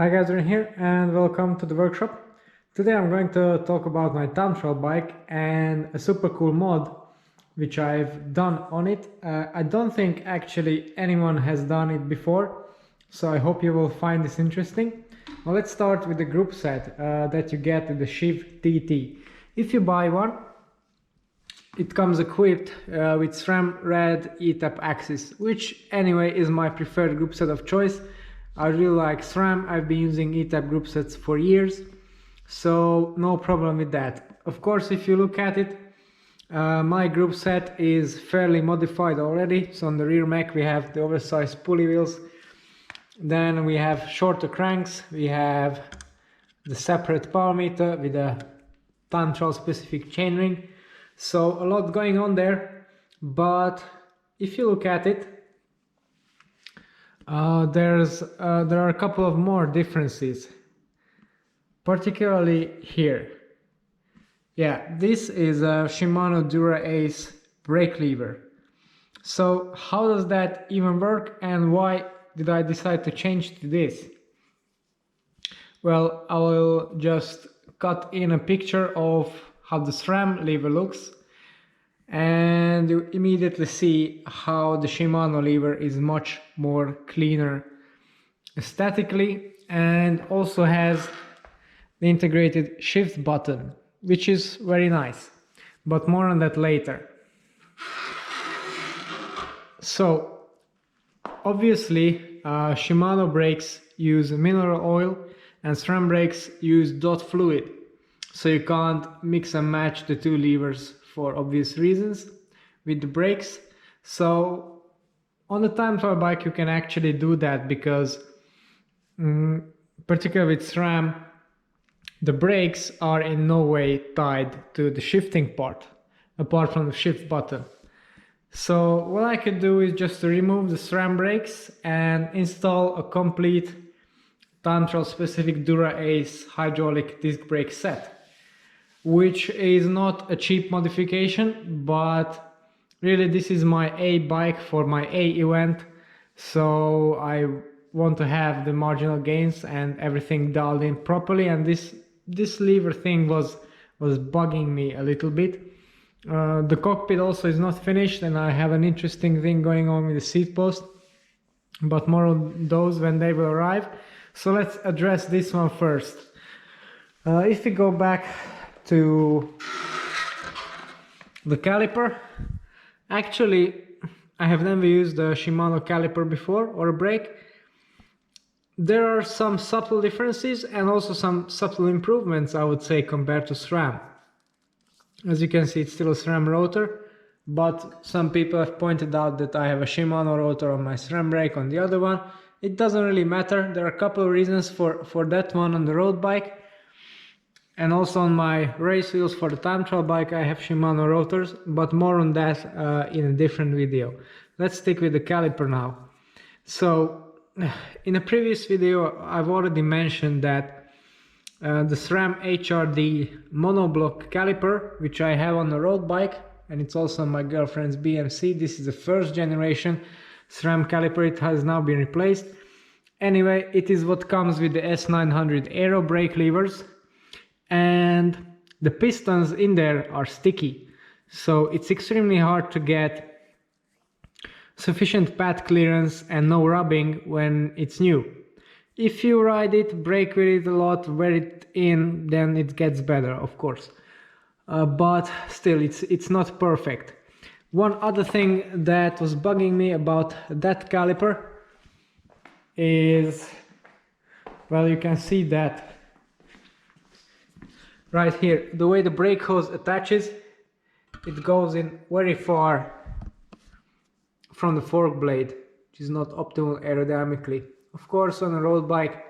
Hi guys, we're here and welcome to the workshop. Today I'm going to talk about my time trial bike and a super cool mod which I've done on it. I don't think actually anyone has done it before, so I hope you will find this interesting. Well, let's start with the group set that you get with the Shiv TT. If you buy one, it comes equipped with SRAM Red eTap AXS, which anyway is my preferred group set of choice. I really like SRAM. I've been using eTap group sets for years, so no problem with that. Of course, if you look at it, my group set is fairly modified already. So on the rear mech we have the oversized pulley wheels, then we have shorter cranks, we have the separate power meter with a time trial specific chainring. So a lot going on there, but if you look at it, there are a couple of more differences, particularly here. Yeah, this is a Shimano Di2 brake lever. So how does that even work, and why did I decide to change to this? Well, I will just cut in a picture of how the SRAM lever looks, and you immediately see how the Shimano lever is much more cleaner aesthetically, and also has the integrated shift button, which is very nice, but more on that later. So obviously Shimano brakes use mineral oil and SRAM brakes use DOT fluid, so you can't mix and match the two levers for obvious reasons with the brakes. So on the time trial bike you can actually do that, because particularly with SRAM, the brakes are in no way tied to the shifting part apart from the shift button. So what I could do is just to remove the SRAM brakes and install a complete time trial specific Dura-Ace hydraulic disc brake set, which is not a cheap modification, but really this is my A bike for my A event, so I want to have the marginal gains and everything dialed in properly, and this lever thing was bugging me a little bit. The cockpit also is not finished, and I have an interesting thing going on with the seat post, but more on those when they will arrive. So let's address this one first. If we go back to the caliper, actually I have never used a Shimano caliper before, or a brake. There are some subtle differences and also some subtle improvements, I would say, compared to SRAM. As you can see, it's still a SRAM rotor, but some people have pointed out that I have a Shimano rotor on my SRAM brake on the other one. It doesn't really matter. There are a couple of reasons for that one on the road bike. And also on my race wheels for the time trial bike I have Shimano rotors, but more on that in a different video. Let's stick with the caliper now. So in a previous video I've already mentioned that the SRAM HRD monoblock caliper, which I have on the road bike, and it's also on my girlfriend's BMC. This is the first generation SRAM caliper. It has now been replaced. Anyway, it is what comes with the S900 Aero brake levers, and the pistons in there are sticky, so it's extremely hard to get sufficient pad clearance and no rubbing when it's new. If you ride it, brake with it a lot, wear it in, then it gets better, of course, but still it's not perfect. One other thing that was bugging me about that caliper is, well, you can see that right here, the way the brake hose attaches, it goes in very far from the fork blade, which is not optimal aerodynamically. Of course, on a road bike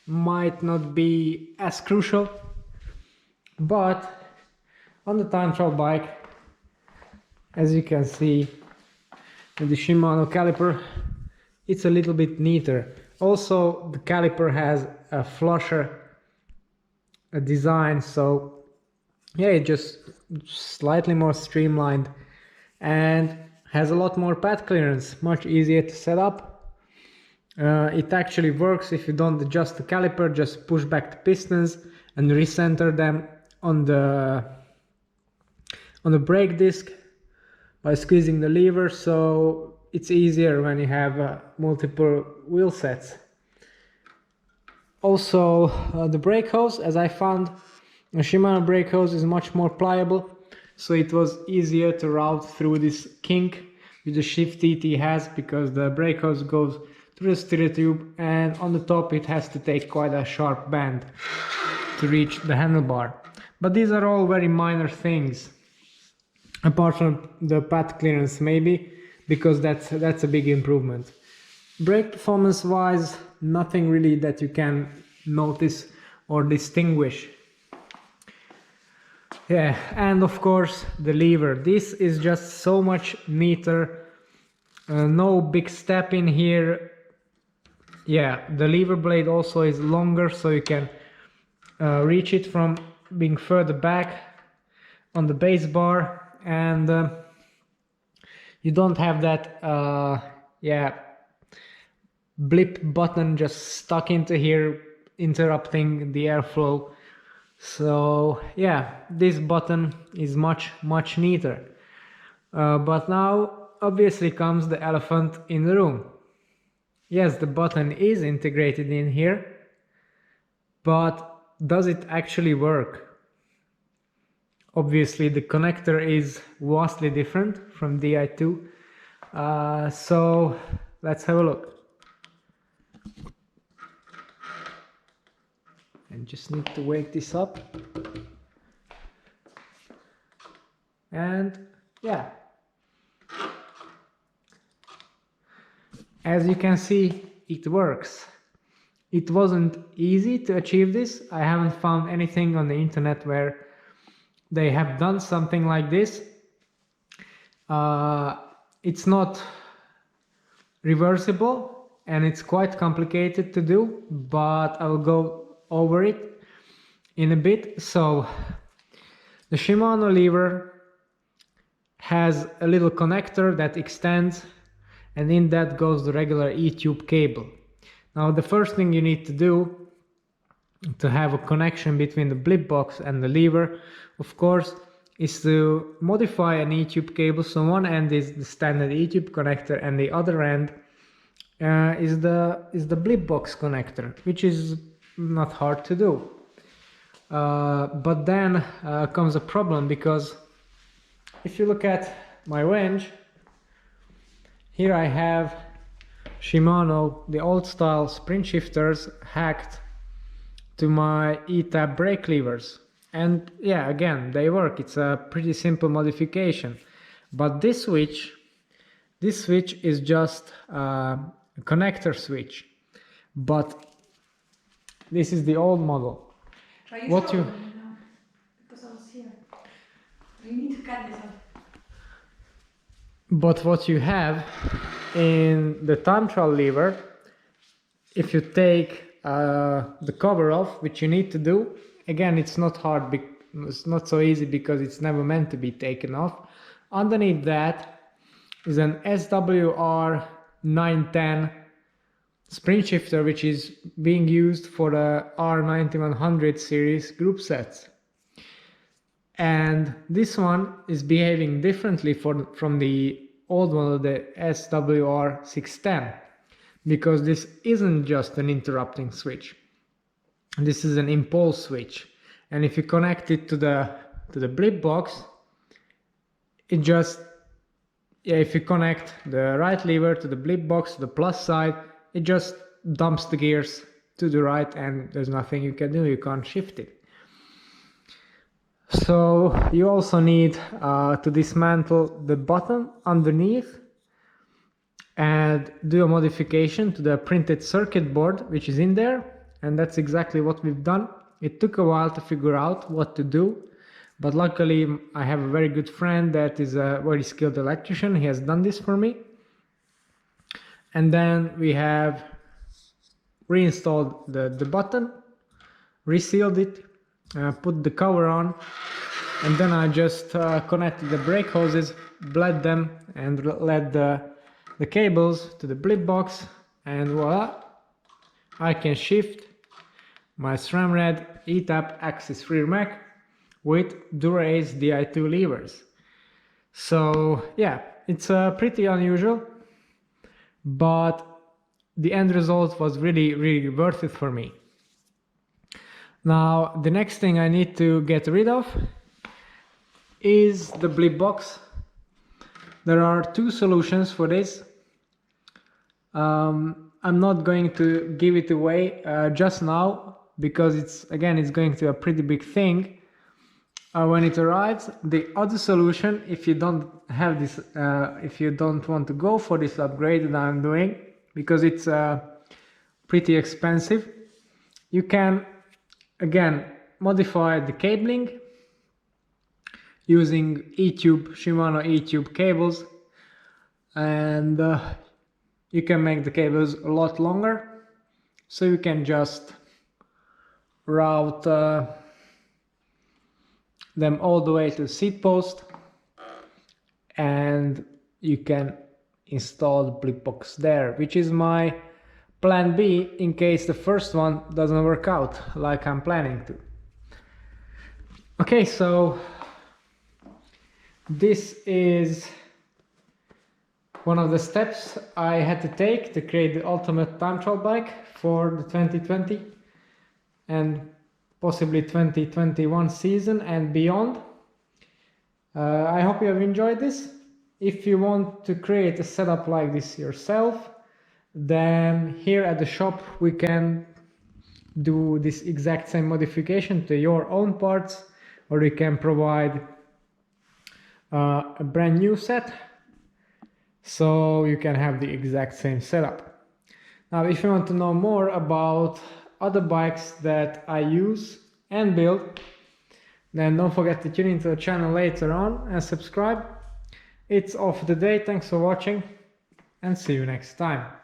might not be as crucial, but on the time trial bike, as you can see with the Shimano caliper, it's a little bit neater. Also, the caliper has a flusher design, so yeah, it just slightly more streamlined and has a lot more pad clearance, much easier to set up, It actually works if you don't adjust the caliper, just push back the pistons and recenter them on the brake disc by squeezing the lever, so it's easier when you have multiple wheel sets. Also, the brake hose, as I found, a Shimano brake hose is much more pliable, so it was easier to route through this kink which the Shiv TT has, because the brake hose goes through the steer tube and on the top it has to take quite a sharp bend to reach the handlebar. But these are all very minor things, apart from the path clearance maybe, because that's a big improvement. Brake performance wise, nothing really that you can notice or distinguish. Yeah, and of course the lever. This is just so much neater. No big step in here. Yeah, the lever blade also is longer, so you can reach it from being further back on the base bar, and you don't have that blip button just stuck into here interrupting the airflow. So yeah, this button is much neater. But now obviously comes the elephant in the room. Yes, the button is integrated in here, but does it actually work? Obviously the connector is vastly different from Di2, so let's have a look. And just need to wake this up, and yeah, as you can see, it works. It wasn't easy to achieve this. I haven't found anything on the internet where they have done something like this. It's not reversible and it's quite complicated to do, but I'll go over it in a bit. So the Shimano lever has a little connector that extends, and in that goes the regular eTap cable. Now the first thing you need to do to have a connection between the blip box and the lever, of course, is to modify an eTap cable. So one end is the standard eTap connector and the other end is the blip box connector, which is not hard to do. But then comes a problem, because if you look at my wrench, here I have Shimano, the old style sprint shifters hacked to my eTap brake levers. And yeah, again, they work. It's a pretty simple modification. But this switch is just a connector switch. But this is the old model. What you because I was here. You need to cut this off. But what you have in the time trial lever, if you take the cover off, which you need to do, again, it's not hard, it's not so easy because it's never meant to be taken off. Underneath that is an SWR 910 sprint shifter, which is being used for the R9100 series group sets. And this one is behaving differently from the old one of the SWR 610, because this isn't just an interrupting switch. This is an impulse switch. And if you connect it to the blip box, it just, if you connect the right lever to the blip box, to the plus side, it just dumps the gears to the right and there's nothing you can do, you can't shift it. So you also need to dismantle the button underneath and do a modification to the printed circuit board which is in there, and that's exactly what we've done. It took a while to figure out what to do, but luckily I have a very good friend that is a very skilled electrician. He has done this for me. And then we have reinstalled the button, resealed it, put the cover on, and then I just connected the brake hoses, bled them, and led the cables to the blip box, and voila, I can shift my SRAM eTap axis rear mech with derailleurs Di2 levers. So yeah, it's pretty unusual, but the end result was really worth it for me. Now the next thing I need to get rid of is the blip box. There are two solutions for this. I'm not going to give it away just now, because it's going to be a pretty big thing when it arrives. The other solution, if you don't have this, if you don't want to go for this upgrade that I'm doing, because it's pretty expensive, you can again modify the cabling using Shimano eTap cables, and you can make the cables a lot longer, so you can just route them all the way to the seat post, and you can install the blip box there, which is my plan B in case the first one doesn't work out like I'm planning to. Okay, so this is one of the steps I had to take to create the ultimate time trial bike for the 2020 and possibly 2021 season and beyond. I hope you have enjoyed this. If you want to create a setup like this yourself, then here at the shop we can do this exact same modification to your own parts, or we can provide a brand new set, so you can have the exact same setup. Now if you want to know more about other bikes that I use and build, then don't forget to tune into the channel later on and subscribe. It's all for today. Thanks for watching, and see you next time.